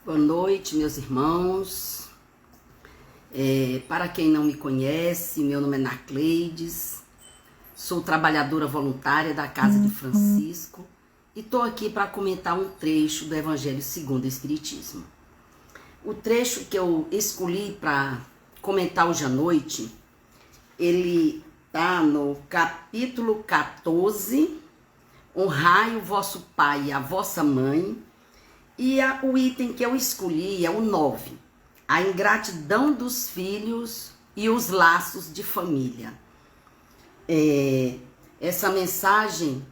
Boa noite, meus irmãos. Para quem não me conhece, meu nome é Narcleides, sou trabalhadora voluntária da Casa de Francisco e estou aqui para comentar um trecho do Evangelho segundo o Espiritismo. O trecho que eu escolhi para comentar hoje à noite, ele está no capítulo 14, Honrai o vosso pai e a vossa mãe, e o item que eu escolhi é o 9, a ingratidão dos filhos e os laços de família. Essa mensagem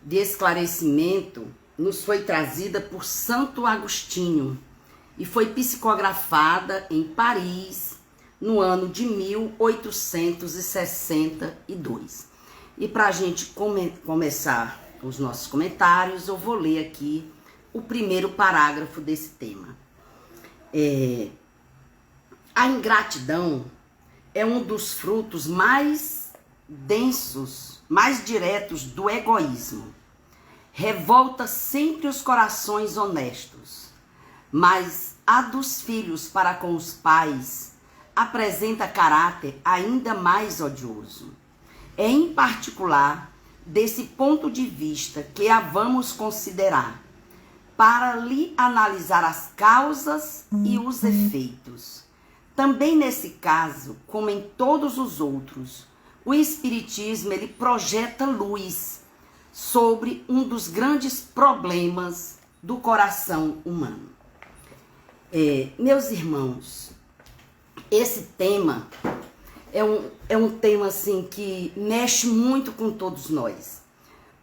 de esclarecimento nos foi trazida por Santo Agostinho e foi psicografada em Paris no ano de 1862. E para a gente começar os nossos comentários, eu vou ler aqui o primeiro parágrafo desse tema. A ingratidão é um dos frutos mais densos, mais diretos do egoísmo. Revolta sempre os corações honestos, mas a dos filhos para com os pais apresenta caráter ainda mais odioso. É em particular desse ponto de vista que a vamos considerar, para lhe analisar as causas e os efeitos. Também nesse caso, como em todos os outros, o Espiritismo ele projeta luz sobre um dos grandes problemas do coração humano. Meus irmãos, esse tema é um tema assim que mexe muito com todos nós,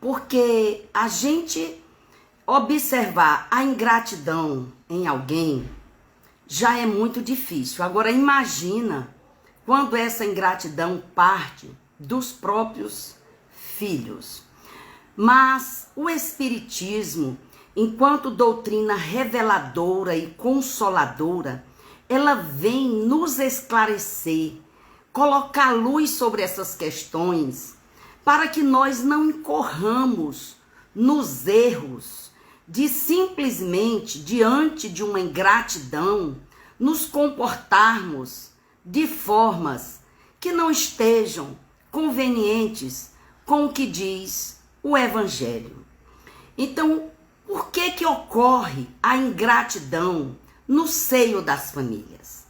porque a gente observar a ingratidão em alguém já é muito difícil. Agora imagina quando essa ingratidão parte dos próprios filhos. Mas o Espiritismo, enquanto doutrina reveladora e consoladora, ela vem nos esclarecer, colocar luz sobre essas questões, para que nós não incorramos nos erros de simplesmente, diante de uma ingratidão, nos comportarmos de formas que não estejam convenientes com o que diz o Evangelho. Então, por que ocorre a ingratidão no seio das famílias?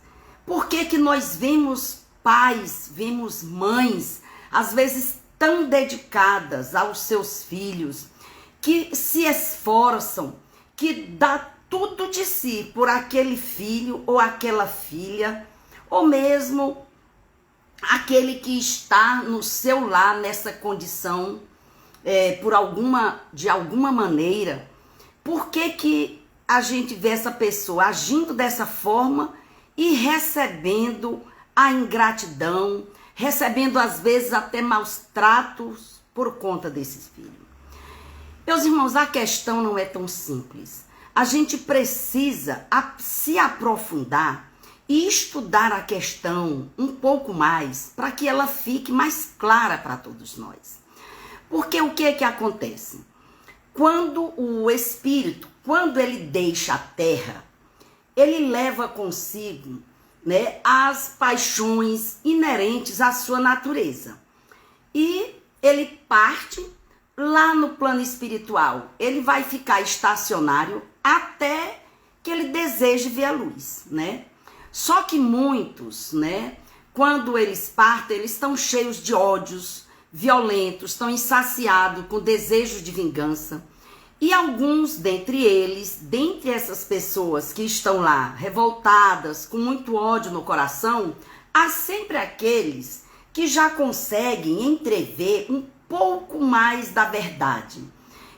Por que nós vemos pais, vemos mães, às vezes tão dedicadas aos seus filhos, que se esforçam, que dá tudo de si por aquele filho ou aquela filha, ou mesmo aquele que está no seu lar nessa condição, de alguma maneira? Por que a gente vê essa pessoa agindo dessa forma e recebendo a ingratidão, recebendo às vezes até maus tratos por conta desses filhos? Meus irmãos, a questão não é tão simples. A gente precisa se aprofundar e estudar a questão um pouco mais para que ela fique mais clara para todos nós. Porque o que é que acontece? Quando o espírito, quando ele deixa a terra, ele leva consigo, as paixões inerentes à sua natureza. E ele parte lá no plano espiritual. Ele vai ficar estacionário até que ele deseje ver a luz, Só que muitos, quando eles partem, eles estão cheios de ódios violentos, estão insaciados com desejos de vingança. E alguns dentre essas pessoas que estão lá revoltadas, com muito ódio no coração, há sempre aqueles que já conseguem entrever um pouco mais da verdade.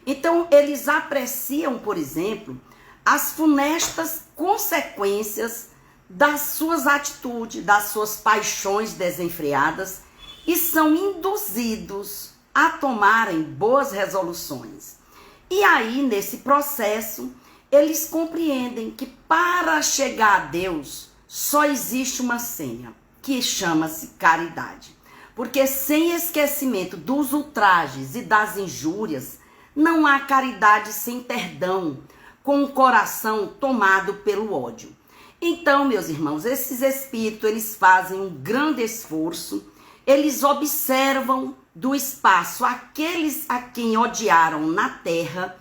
Então, eles apreciam, por exemplo, as funestas consequências das suas atitudes, das suas paixões desenfreadas, e são induzidos a tomarem boas resoluções. E aí, nesse processo, eles compreendem que para chegar a Deus só existe uma senha, que chama-se caridade. Porque sem esquecimento dos ultrajes e das injúrias, não há caridade sem perdão. com o coração tomado pelo ódio. Então, meus irmãos, esses espíritos, eles fazem um grande esforço, eles observam do espaço aqueles a quem odiaram na terra,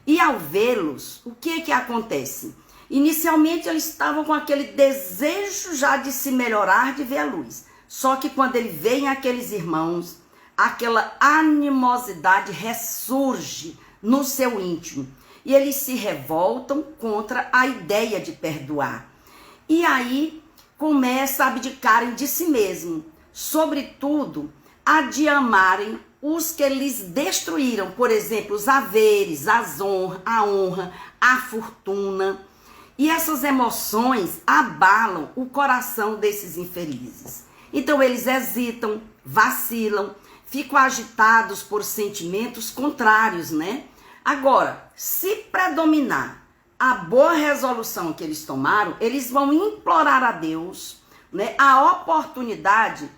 e ao vê-los, o que acontece? Inicialmente eles estavam com aquele desejo já de se melhorar, de ver a luz. Só que quando ele vem aqueles irmãos, aquela animosidade ressurge no seu íntimo. E eles se revoltam contra a ideia de perdoar. E aí começa a abdicarem de si mesmo. Sobretudo, a de amarem os que eles destruíram. Por exemplo, os haveres, a honra, a fortuna. E essas emoções abalam o coração desses infelizes. Então eles hesitam, vacilam, ficam agitados por sentimentos contrários, né? Agora, se predominar a boa resolução que eles tomaram, eles vão implorar a Deus, né, a oportunidade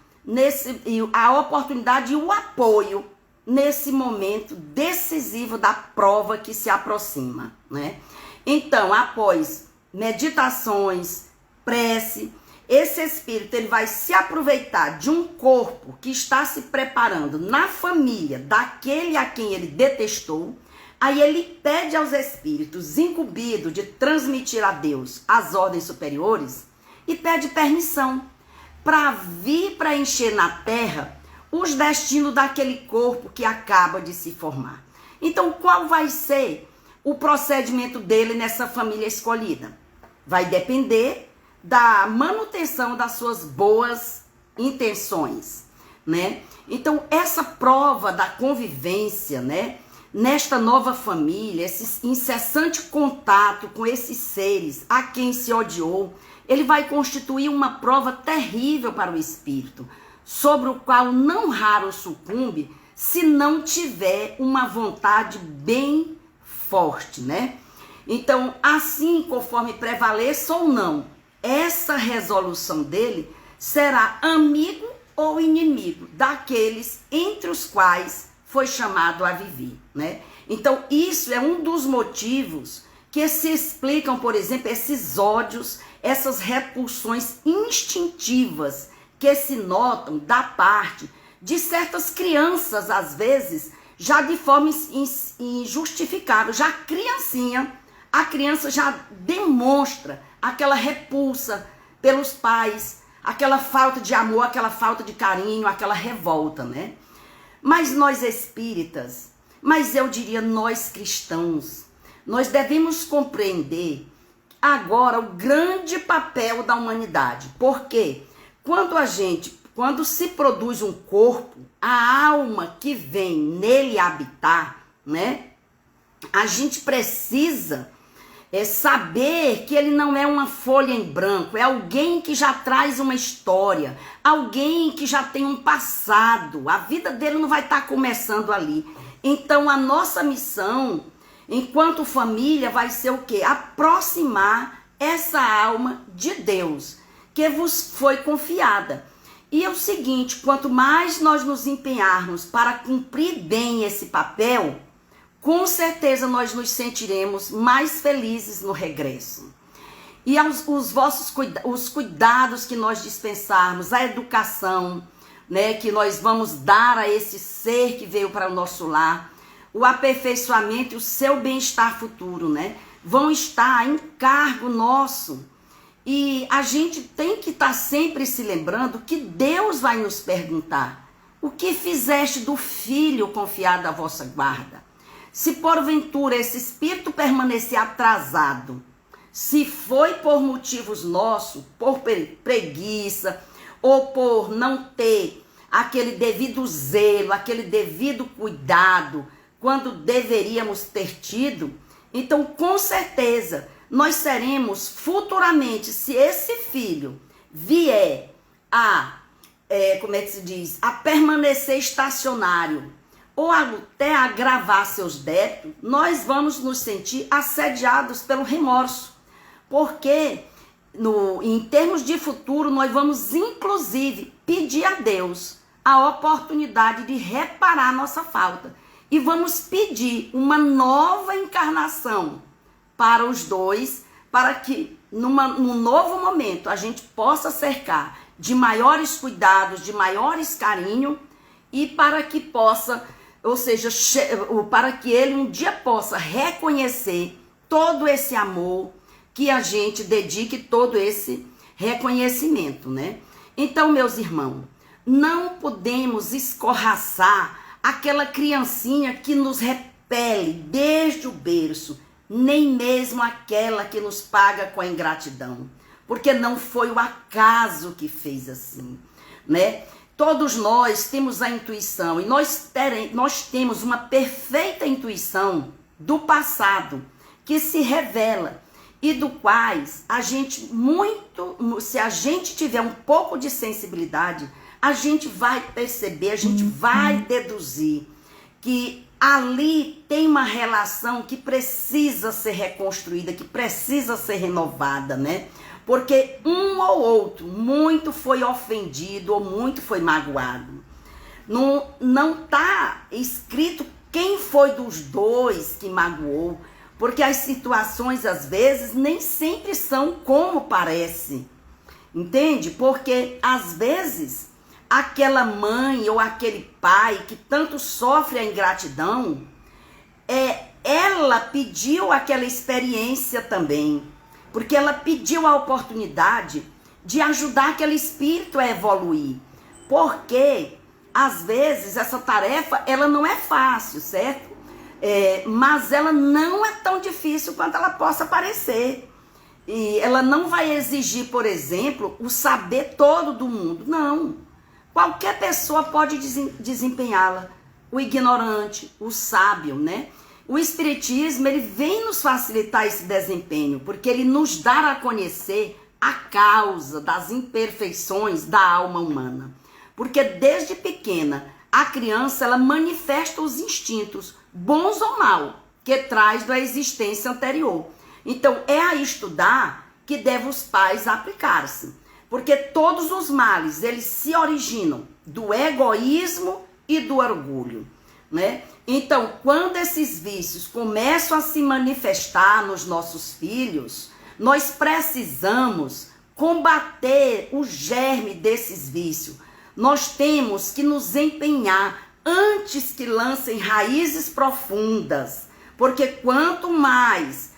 e o apoio nesse momento decisivo da prova que se aproxima, né? Então, após meditações, prece, esse espírito ele vai se aproveitar de um corpo que está se preparando na família daquele a quem ele detestou. Aí ele pede aos espíritos incumbidos de transmitir a Deus as ordens superiores e pede permissão para vir preencher na terra os destinos daquele corpo que acaba de se formar. Então, qual vai ser o procedimento dele nessa família escolhida? Vai depender da manutenção das suas boas intenções, né? Então, essa prova da convivência, né, nesta nova família, esse incessante contato com esses seres a quem se odiou, ele vai constituir uma prova terrível para o espírito, sobre o qual não raro sucumbe se não tiver uma vontade bem forte, né? Então, assim, conforme prevaleça ou não, essa resolução dele será amigo ou inimigo daqueles entre os quais foi chamado a viver, né? Então, isso é um dos motivos que se explicam, por exemplo, esses ódios, essas repulsões instintivas que se notam da parte de certas crianças, às vezes, já de forma injustificável. Já a criança já demonstra aquela repulsa pelos pais, aquela falta de amor, aquela falta de carinho, aquela revolta, né? Mas nós espíritas, mas eu diria nós cristãos, nós devemos compreender agora o grande papel da humanidade. Porque quando se produz um corpo, a alma que vem nele habitar, né? A gente precisa saber que ele não é uma folha em branco, é alguém que já traz uma história, alguém que já tem um passado, a vida dele não vai estar começando ali. Então a nossa missão, enquanto família, vai ser o quê? Aproximar essa alma de Deus, que vos foi confiada. E é o seguinte, quanto mais nós nos empenharmos para cumprir bem esse papel, com certeza nós nos sentiremos mais felizes no regresso. E os cuidados que nós dispensarmos, a educação, né, que nós vamos dar a esse ser que veio para o nosso lar, o aperfeiçoamento e o seu bem-estar futuro, né, vão estar em cargo nosso. E a gente tem que estar sempre se lembrando que Deus vai nos perguntar: o que fizeste do filho confiado à vossa guarda? Se porventura esse espírito permanecer atrasado, se foi por motivos nossos, por preguiça, ou por não ter aquele devido zelo, aquele devido cuidado, quando deveríamos ter tido, então com certeza nós seremos futuramente, se esse filho vier a, a permanecer estacionário, ou até agravar seus débitos, nós vamos nos sentir assediados pelo remorso. Porque, em termos de futuro, nós vamos, inclusive, pedir a Deus a oportunidade de reparar nossa falta. E vamos pedir uma nova encarnação para os dois, para que num novo momento a gente possa cercar de maiores cuidados, de maiores carinho, e para que possa, ou seja, para que ele um dia possa reconhecer todo esse amor, que a gente dedique todo esse reconhecimento, né? Então, meus irmãos, não podemos escorraçar aquela criancinha que nos repele desde o berço, nem mesmo aquela que nos paga com a ingratidão, porque não foi o acaso que fez assim, né? Todos nós temos a intuição, e nós temos uma perfeita intuição do passado, que se revela, e do quais a gente se a gente tiver um pouco de sensibilidade, a gente vai perceber, a gente vai deduzir que ali tem uma relação que precisa ser reconstruída, que precisa ser renovada, né? Porque um ou outro muito foi ofendido ou muito foi magoado. Não está escrito quem foi dos dois que magoou, porque as situações às vezes nem sempre são como parece, entende? Porque às vezes aquela mãe ou aquele pai que tanto sofre a ingratidão, ela pediu aquela experiência também, porque ela pediu a oportunidade de ajudar aquele espírito a evoluir, porque às vezes essa tarefa ela não é fácil, certo? Mas ela não é tão difícil quanto ela possa parecer. E ela não vai exigir, por exemplo, o saber todo do mundo. Não. Qualquer pessoa pode desempenhá-la. O ignorante, o sábio, né? O espiritismo, ele vem nos facilitar esse desempenho, porque ele nos dá a conhecer a causa das imperfeições da alma humana. Porque desde pequena, a criança, ela manifesta os instintos, bons ou mal, que traz da existência anterior. Então, é a estudar que devem os pais aplicar-se. Porque todos os males, eles se originam do egoísmo e do orgulho, né? Então, quando esses vícios começam a se manifestar nos nossos filhos, nós precisamos combater o germe desses vícios. Nós temos que nos empenhar antes que lancem raízes profundas, porque quanto mais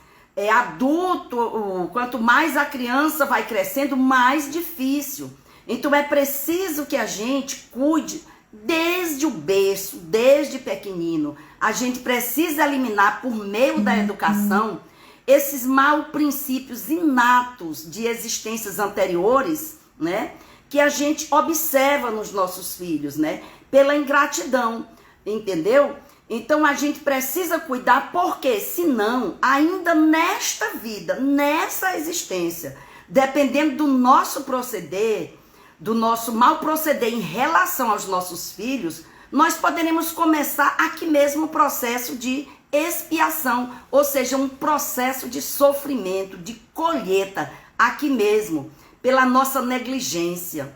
quanto mais a criança vai crescendo, mais difícil. Então é preciso que a gente cuide desde o berço, desde pequenino. A gente precisa eliminar por meio da educação esses maus princípios inatos de existências anteriores, né? Que a gente observa nos nossos filhos, né? Pela ingratidão, entendeu? Então a gente precisa cuidar, porque senão, ainda nesta vida, nessa existência, dependendo do nosso proceder, do nosso mal proceder em relação aos nossos filhos, nós poderemos começar aqui mesmo o processo de expiação, ou seja, um processo de sofrimento, de colheita, aqui mesmo, pela nossa negligência.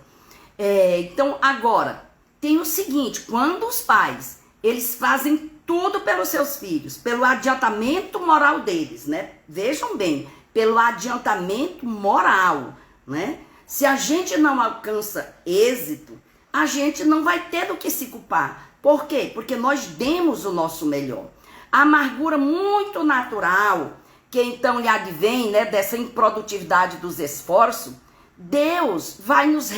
Então, agora, tem o seguinte, quando os pais, eles fazem tudo pelos seus filhos, pelo adiantamento moral deles, né? Vejam bem, pelo adiantamento moral, né? Se a gente não alcança êxito, a gente não vai ter do que se culpar. Por quê? Porque nós demos o nosso melhor. A amargura muito natural, que então lhe advém, né, dessa improdutividade dos esforços, Deus vai nos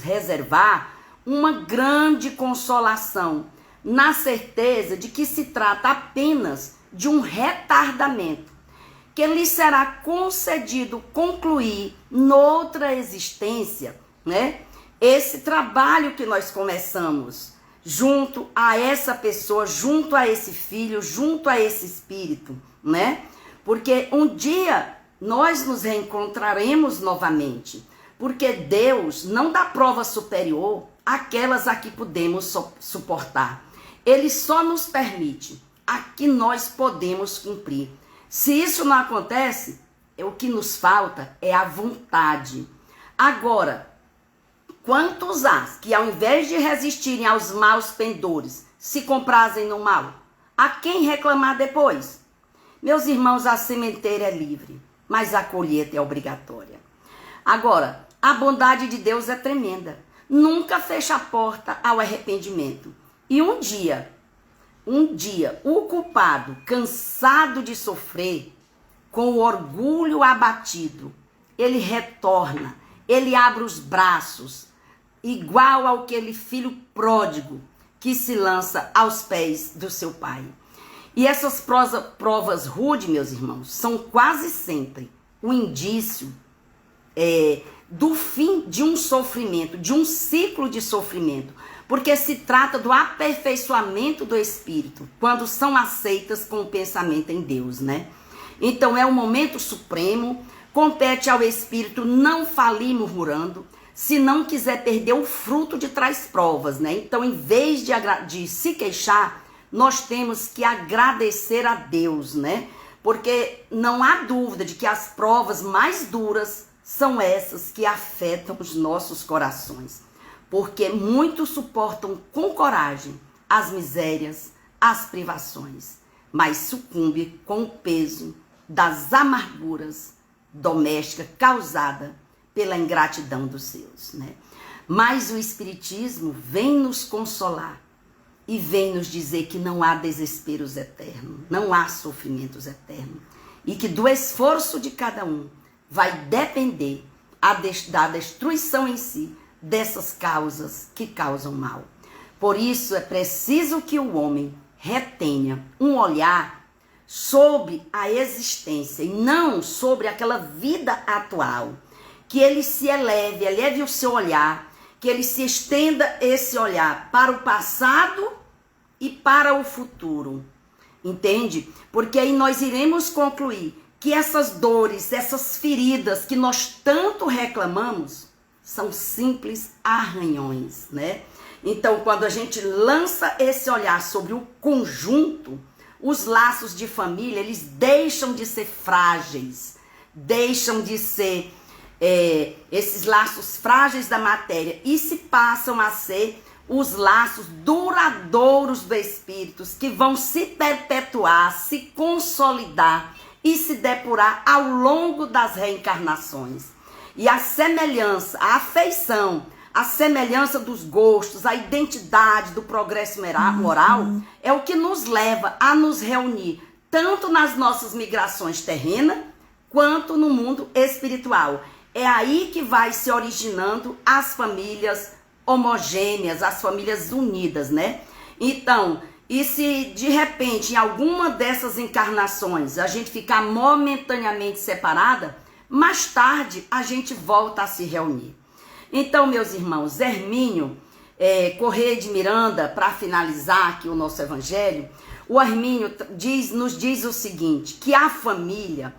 reservar uma grande consolação, na certeza de que se trata apenas de um retardamento, que lhe será concedido concluir noutra existência, né? Esse trabalho que nós começamos junto a essa pessoa, junto a esse filho, junto a esse espírito, né? Porque um dia nós nos reencontraremos novamente, porque Deus não dá prova superior àquelas a que podemos suportar. Ele só nos permite a que nós podemos cumprir. Se isso não acontece, o que nos falta é a vontade. Agora, quantos há que ao invés de resistirem aos maus pendores, se comprazem no mal? A quem reclamar depois? Meus irmãos, a sementeira é livre, mas a colheita é obrigatória. Agora, a bondade de Deus é tremenda. Nunca fecha a porta ao arrependimento. E um dia, o culpado, cansado de sofrer, com o orgulho abatido, ele retorna, ele abre os braços, igual ao aquele filho pródigo que se lança aos pés do seu pai. E essas provas rudes, meus irmãos, são quase sempre o indício do fim de um sofrimento, de um ciclo de sofrimento, porque se trata do aperfeiçoamento do espírito, quando são aceitas com o pensamento em Deus, né? Então é um momento supremo, compete ao espírito não falir murmurando, se não quiser perder o fruto de tais provas, né? Então, em vez de se queixar, nós temos que agradecer a Deus, né? Porque não há dúvida de que as provas mais duras são essas que afetam os nossos corações. Porque muitos suportam com coragem as misérias, as privações, mas sucumbe com o peso das amarguras domésticas causadas pela ingratidão dos seus, né? Mas o Espiritismo vem nos consolar e vem nos dizer que não há desesperos eternos, não há sofrimentos eternos, e que do esforço de cada um vai depender da destruição em si dessas causas que causam mal. Por isso é preciso que o homem retenha um olhar sobre a existência e não sobre aquela vida atual, que ele se eleve o seu olhar, que ele se estenda esse olhar para o passado e para o futuro, entende? Porque aí nós iremos concluir que essas dores, essas feridas que nós tanto reclamamos, são simples arranhões, né? Então, quando a gente lança esse olhar sobre o conjunto, os laços de família, eles deixam de ser frágeis, deixam de ser esses laços frágeis da matéria e se passam a ser os laços duradouros do espírito, que vão se perpetuar, se consolidar e se depurar ao longo das reencarnações. E a semelhança, a afeição, a semelhança dos gostos, a identidade do progresso moral é o que nos leva a nos reunir, tanto nas nossas migrações terrenas, quanto no mundo espiritual. É aí que vai se originando as famílias homogêneas, as famílias unidas, né? Então, e se de repente em alguma dessas encarnações a gente ficar momentaneamente separada, mais tarde a gente volta a se reunir. Então, meus irmãos, Hermínio Corrêa de Miranda, para finalizar aqui o nosso evangelho, o Hermínio nos diz o seguinte, que a família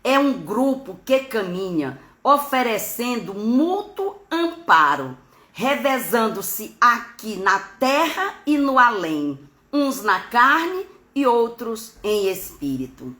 é um grupo que caminha oferecendo mútuo amparo, revezando-se aqui na terra e no além, uns na carne e outros em espírito,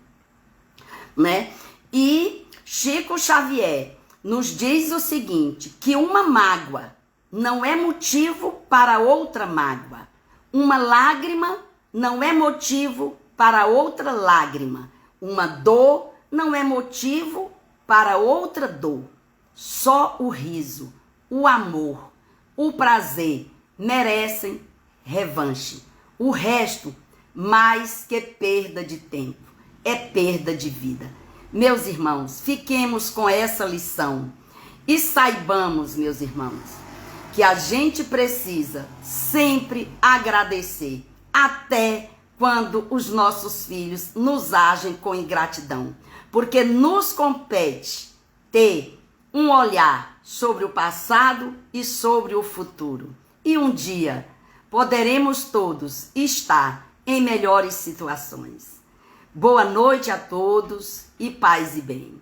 né? E Chico Xavier nos diz o seguinte, que uma mágoa não é motivo para outra mágoa, uma lágrima não é motivo para outra lágrima, uma dor não é motivo para outra dor. Só o riso, o amor, o prazer merecem revanche. O resto, mais que perda de tempo, é perda de vida. Meus irmãos, fiquemos com essa lição e saibamos, meus irmãos, que a gente precisa sempre agradecer, até quando os nossos filhos nos agem com ingratidão, porque nos compete ter um olhar sobre o passado e sobre o futuro. E um dia poderemos todos estar em melhores situações. Boa noite a todos e paz e bem.